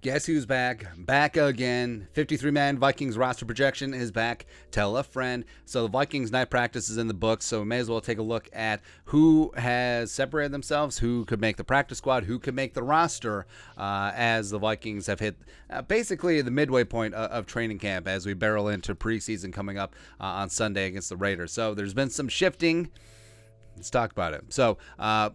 Guess who's back? Back again. 53-man Vikings roster projection is back. Tell a friend. So the Vikings night practice is in the books, so we may as well take a look at who has separated themselves, who could make the practice squad, who could make the roster, as the Vikings have hit basically the midway point of training camp as we barrel into preseason coming up on Sunday against the Raiders. So there's been some shifting. Let's talk about it. So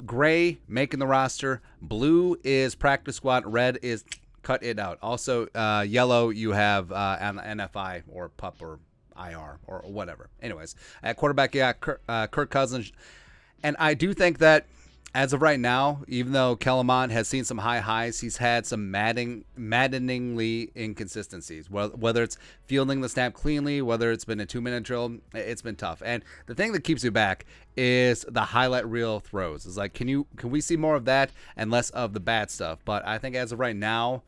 gray making the roster. Blue is practice squad. Red is cut it out. Also, yellow, you have an NFI or PUP or IR or whatever. Anyways, at quarterback, yeah, Kirk Cousins. And I do think that as of right now, even though Kellerman has seen some high highs, he's had some maddeningly inconsistencies. Whether it's fielding the snap cleanly, whether it's been a 2-minute drill, it's been tough. And the thing that keeps you back is the highlight reel throws. It's like, can we see more of that and less of the bad stuff? But I think as of right now,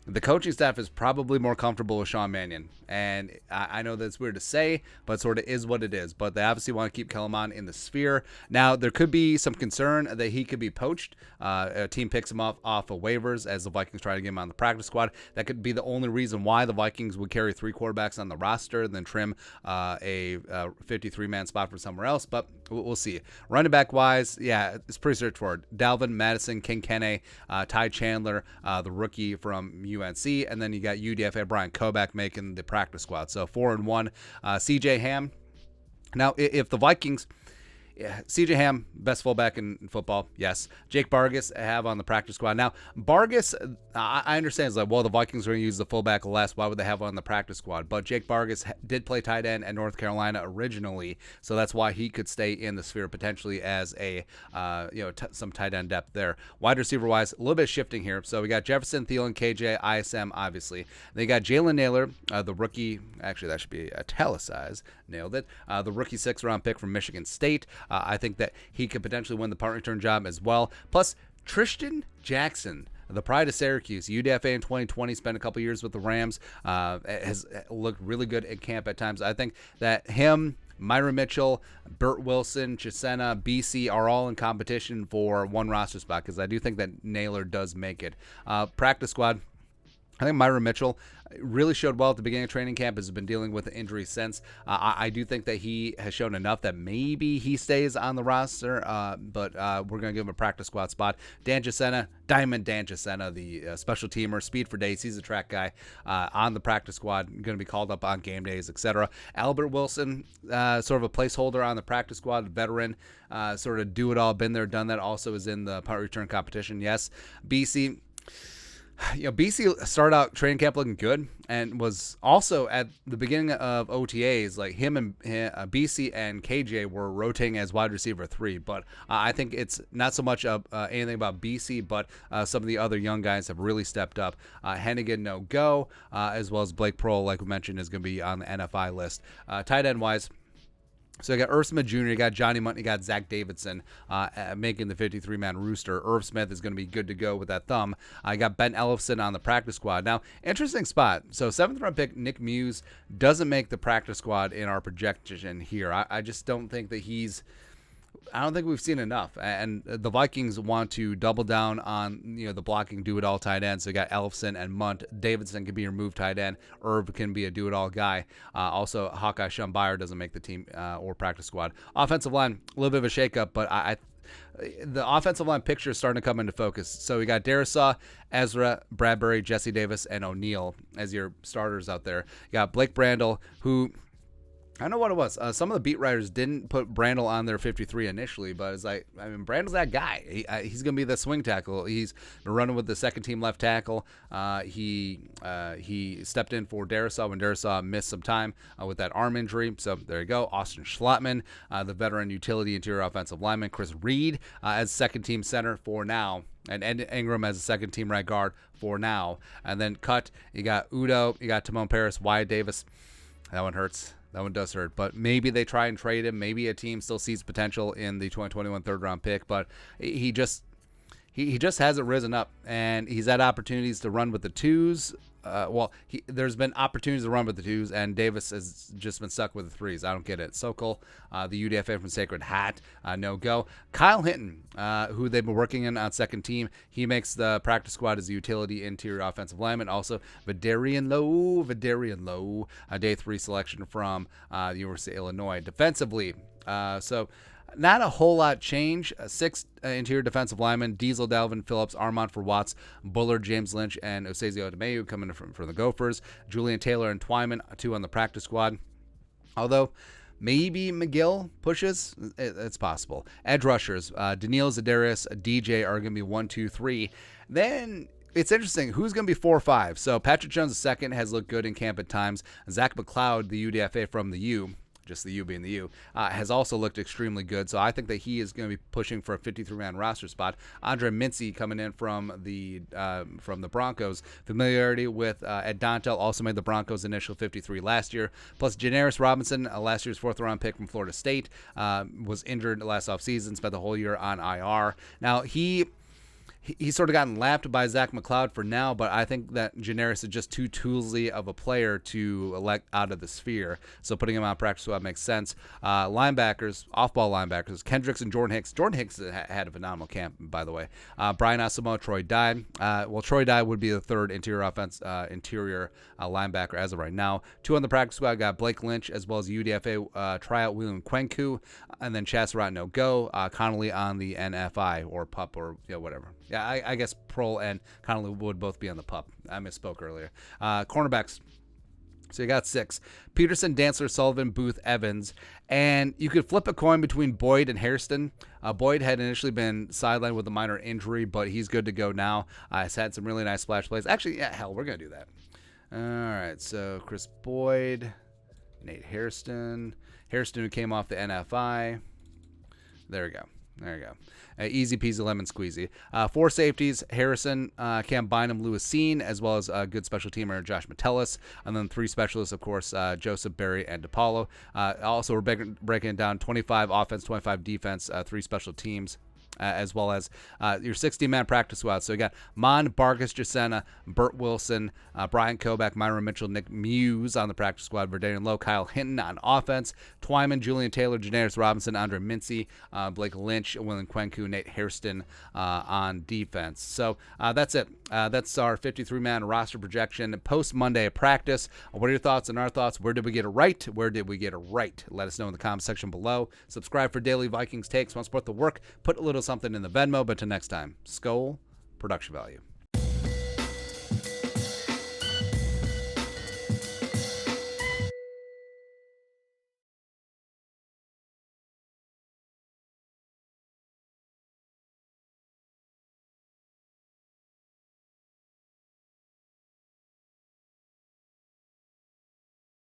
the coaching staff is probably more comfortable with Sean Mannion. And I know that's weird to say, but sort of is what it is. But they obviously want to keep Kellerman in the sphere. Now, there could be some concern that he could be poached. A team picks him off of waivers as the Vikings try to get him on the practice squad. That could be the only reason why the Vikings would carry 3 quarterbacks on the roster and then trim a 53-man spot from somewhere else. But we'll see. Running back wise, yeah, it's pretty straightforward. Dalvin, Madison, King Kenne, Ty Chandler, the rookie from UNC, and then you got UDFA Brian Koback making the practice squad. So 4-1. CJ Ham. Now, if the Vikings, CJ Ham, best fullback in football, yes. Jake Bargas have on the practice squad. Now, Bargas, I understand, it's like, well, the Vikings are going to use the fullback less. Why would they have on the practice squad? But Jake Bargas did play tight end at North Carolina originally, so that's why he could stay in the sphere potentially as a some tight end depth there. Wide receiver wise, a little bit of shifting here. So we got Jefferson, Thielen, KJ, ISM, obviously. They got Jalen Naylor, the rookie. Actually, that should be italicized. Nailed it. The rookie 6th-round pick from Michigan State. I think that he could potentially win the punt return job as well. Plus, Tristan Jackson, the pride of Syracuse, UDFA in 2020, spent a couple years with the Rams, has looked really good at camp at times. I think that him, Myra Mitchell, Burt Wilson, Chisena, BC are all in competition for one roster spot because I do think that Naylor does make it. Practice squad, I think Myra Mitchell really showed well at the beginning of training camp, has been dealing with the injury since. I do think that he has shown enough that maybe he stays on the roster, but we're going to give him a practice squad spot. Dan Chisena, Diamond Dan Chisena, the special teamer, speed for days. He's a track guy on the practice squad, going to be called up on game days, etc. Albert Wilson, sort of a placeholder on the practice squad, veteran, sort of do it all, been there, done that, also is in the punt return competition. Yes, BC. BC started out training camp looking good and was also at the beginning of OTAs, like him and BC and KJ were rotating as wide receiver 3. But I think it's not so much anything about BC, but some of the other young guys have really stepped up. Hennigan, no go, as well as Blake Prohl, like we mentioned, is going to be on the NFI list. Tight end wise, so you got Irv Smith Jr., you got Johnny Mundt, you got Zach Davidson making the 53-man rooster. Irv Smith is going to be good to go with that thumb. I got Ben Ellefson on the practice squad. Now, interesting spot. So 7th-round pick Nick Muse doesn't make the practice squad in our projection here. I just don't think that I don't think we've seen enough, and the Vikings want to double down on the blocking do-it-all tight end. So you got Ellefson and Mundt. Davidson can be your move tight end. Irv can be a do-it-all guy. Also, Hawkeye Shumbayer doesn't make the team or practice squad. Offensive line, a little bit of a shakeup, but the offensive line picture is starting to come into focus. So we got Darisaw, Ezra, Bradbury, Jesse Davis, and O'Neal as your starters out there. You got Blake Brandel, who, I don't know what it was. Some of the beat writers didn't put Brandel on their 53 initially, but it's like, Brandel's that guy. He's going to be the swing tackle. He's been running with the second team left tackle. He stepped in for Darisaw when Darisaw missed some time with that arm injury. So there you go. Austin Schlottman, the veteran utility interior offensive lineman. Chris Reed as second team center for now. And Ed Ingram as a second team right guard for now. And then cut, you got Udo, you got Timon Paris, Wyatt Davis. That one hurts. That one does hurt, but maybe they try and trade him. Maybe a team still sees potential in the 2021 third-round pick, but he just hasn't risen up, and he's had opportunities to run with the twos there's been opportunities to run with the twos, and Davis has just been stuck with the threes. I don't get it. Sokol, the UDFA from Sacred Hat, no go. Kyle Hinton, who they've been working in on second team, he makes the practice squad as a utility interior offensive lineman. Also, Vidarian Lowe, a day 3 selection from the University of Illinois. Defensively, not a whole lot change. 6 interior defensive linemen: Diesel, Dalvin Phillips, Armand for Watts, Bullard, James Lynch, and Osazio Odemeyu coming from the Gophers. Julian Taylor and Twyman, 2 on the practice squad. Although maybe McGill pushes, it's possible. Edge rushers: Daniil Zadaris, DJ are going to be 1, 2, 3. Then it's interesting who's going to be 4 or 5. So Patrick Jones II has looked good in camp at times. Zach McLeod, the UDFA from the U, just the U being the U, has also looked extremely good. So I think that he is going to be pushing for a 53-man roster spot. Andre Mincy coming in from the Broncos. Familiarity with Ed Dontel also made the Broncos initial 53 last year. Plus Janaris Robinson, last year's 4th-round pick from Florida State, was injured last offseason, spent the whole year on IR. Now, he's sort of gotten lapped by Zach McLeod for now, but I think that Janaris is just too toolsy of a player to elect out of the sphere. So putting him on practice squad makes sense. Linebackers, off-ball linebackers: Kendricks and Jordan Hicks. Jordan Hicks had a phenomenal camp, by the way. Brian Asamoah, Troy Dye. Troy Dye would be the 3rd interior linebacker as of right now. 2 on the practice squad got Blake Lynch, as well as UDFA tryout William Kwenku, and then Chasserot no go. Connolly on the NFI or PUP or whatever. Yeah, I guess Prohl and Connolly would both be on the PUP. I misspoke earlier. Cornerbacks. So you got 6. Peterson, Dantzler, Sullivan, Booth, Evans. And you could flip a coin between Boyd and Hairston. Boyd had initially been sidelined with a minor injury, but he's good to go now. Has had some really nice splash plays. Actually, yeah, hell, we're going to do that. All right, so Chris Boyd, Nate Hairston. Hairston, who came off the NFI. There we go. Easy peasy lemon squeezy. 4 safeties: Harrison, Cam Bynum, Lewis Seen, as well as a good special teamer Josh Metellus. And then 3 specialists, of course, Joseph Berry and DePaulo. Also, we're breaking it down: 25 offense, 25 defense, 3 special teams. As well as your 60-man practice squad. So you got Mond, Bargus, Jacena, Burt Wilson, Brian Koback, Myron Mitchell, Nick Muse on the practice squad, Verdanian Lowe, Kyle Hinton on offense, Twyman, Julian Taylor, Janaris Robinson, Andre Mincy, Blake Lynch, William Kwenku, Nate Hairston on defense. So that's it. That's our 53-man roster projection post-Monday practice. What are your thoughts and our thoughts? Where did we get it right? Let us know in the comment section below. Subscribe for daily Vikings takes. Want to support the work? Put a little something in the Venmo. But till next time, Skol, production value.